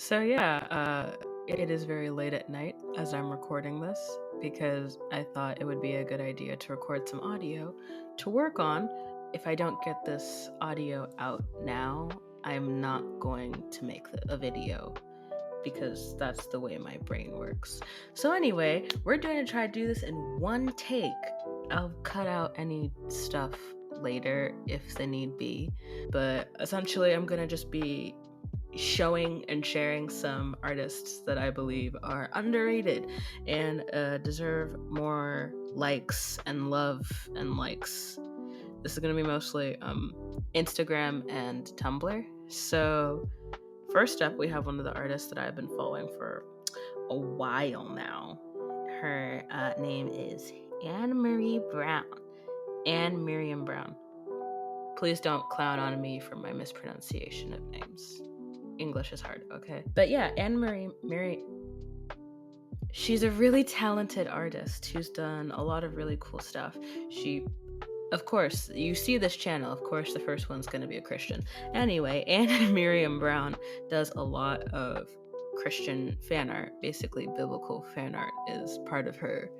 So yeah, it is very late at night as I'm recording this because I thought it would be a good idea to record some audio to work on. If I don't get this audio out now, I'm not going to make a video because that's the way my brain works. So anyway, we're going to try to do this in one take. I'll cut out any stuff later if the need be, but essentially I'm going to just be showing and sharing some artists that I believe are underrated and deserve more likes and love and likes. This is going to be mostly Instagram and Tumblr. So, first up, we have one of the artists that I've been following for a while now. Her name is Anne Marie Brown. Anne Miriam Brown. Please don't clown on me for my mispronunciation of names. English is hard, okay? But yeah, Anne Marie, she's a really talented artist who's done a lot of really cool stuff. Of course, you see this channel, of course the first one's going to be a Christian. Anyway, Anne Miriam Brown does a lot of Christian fan art. Basically, biblical fan art is part of her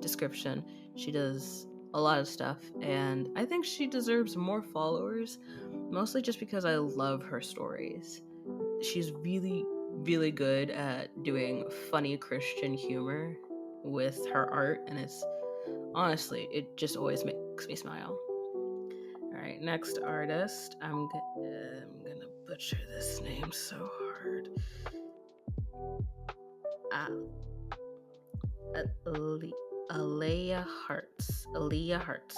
description. She does a lot of stuff, and I think she deserves more followers, mostly just because I love her stories. She's really, really good at doing funny Christian humor with her art, and it just always makes me smile. All right, next artist. I'm gonna butcher this name so hard. Alea Hearts. Alea Hearts.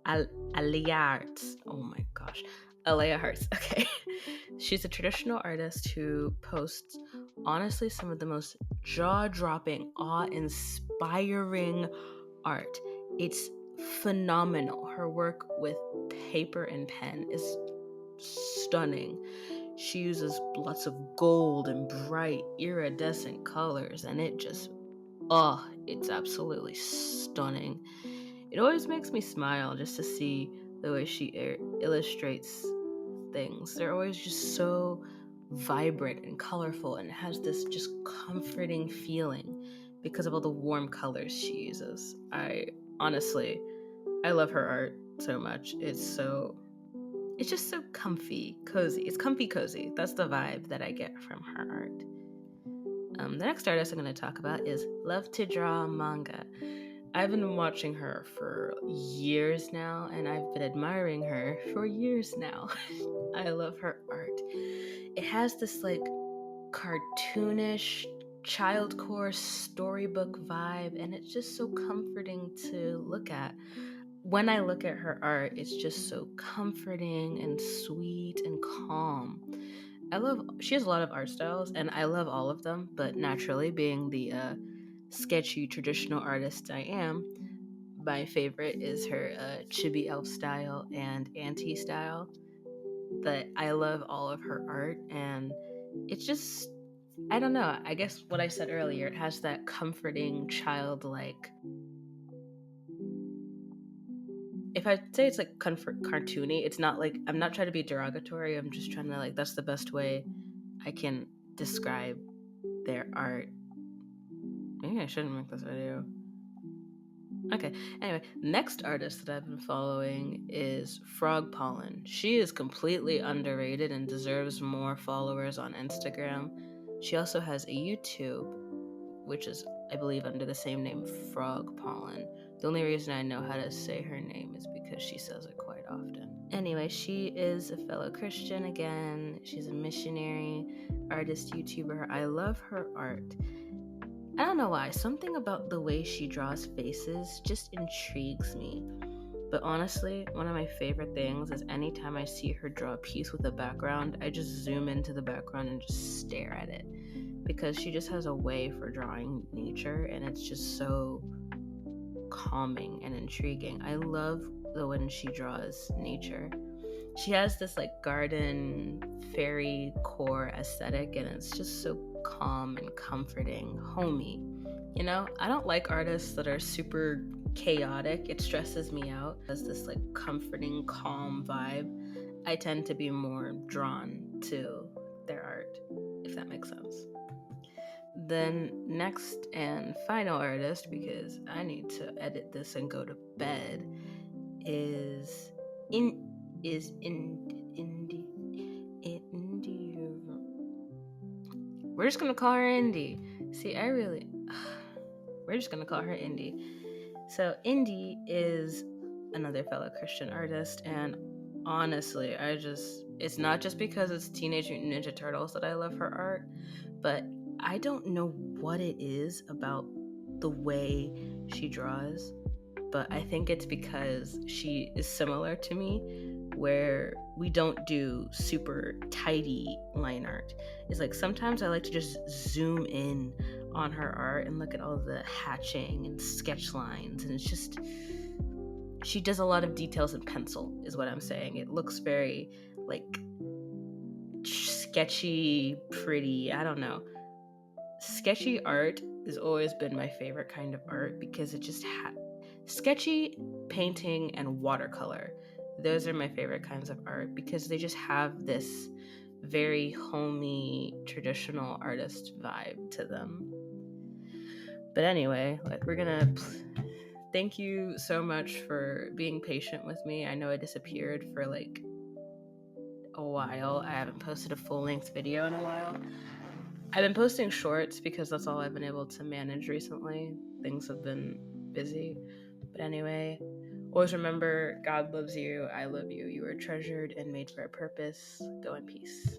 Alea Hearts. Oh my gosh. Alea Hearts. Okay. She's a traditional artist who posts, honestly, some of the most jaw-dropping, awe-inspiring art. It's phenomenal. Her work with paper and pen is stunning. She uses lots of gold and bright, iridescent colors, and it's absolutely stunning. It always makes me smile just to see the way she illustrates things. They're always just so vibrant and colorful and has this just comforting feeling because of all the warm colors she uses. I love her art so much. It's just so comfy, cozy. It's comfy cozy. That's the vibe that I get from her art. The next artist I'm going to talk about is Love to Draw Manga. I've been watching her for years now, and I've been admiring her for years now. I love her art. It has this like cartoonish, childcore storybook vibe, and it's just so comforting to look at. When I look at her art, it's just so comforting and sweet and calm. She has a lot of art styles, and I love all of them, but naturally, being the sketchy traditional artist I am, my favorite is her chibi elf style and anti style. But I love all of her art, and it's just, I don't know, I guess what I said earlier, it has that comforting, childlike. If I say it's like cartoony, it's not like, I'm not trying to be derogatory, I'm just trying to that's the best way I can describe their art. Maybe I shouldn't make this video. Okay, anyway, next artist that I've been following is Frog Pollen. She is completely underrated and deserves more followers on Instagram. She also has a YouTube, which is, I believe, under the same name, Frog Pollen. The only reason I know how to say her name is because she says it quite often. Anyway, she is a fellow Christian again. She's a missionary, artist, YouTuber. I love her art. I don't know why, something about the way she draws faces just intrigues me. But honestly, one of my favorite things is anytime I see her draw a piece with a background, I just zoom into the background and just stare at it. Because she just has a way for drawing nature, and it's just so calming and intriguing. I love when she draws nature. She has this garden fairy core aesthetic, and it's just so calm and comforting, homey. I don't like artists that are super chaotic. It stresses me out. As this comforting, calm vibe, I tend to be more drawn to their art. art, if that makes sense. Then next and final artist, because I need to edit this and go to bed, is Indie. We're just gonna call her Indie. See, we're just gonna call her Indie. So Indie is another fellow Christian artist, and honestly, it's not just because it's Teenage Mutant Ninja Turtles that I love her art, but I don't know what it is about the way she draws, but I think it's because she is similar to me, where we don't do super tidy line art. It's like sometimes I like to just zoom in on her art and look at all the hatching and sketch lines, and it's just, she does a lot of details in pencil, is what I'm saying. It looks very like sketchy, pretty, I don't know. Sketchy art has always been my favorite kind of art because it just sketchy painting and watercolor. Those are my favorite kinds of art because they just have this very homey, traditional artist vibe to them. But anyway, like, we're gonna thank you so much for being patient with me. I know I disappeared for like a while. I haven't posted a full-length video in a while. I've been posting shorts because that's all I've been able to manage recently. Things have been busy. But anyway, always remember, God loves you, I love you, you are treasured and made for a purpose. Go in peace.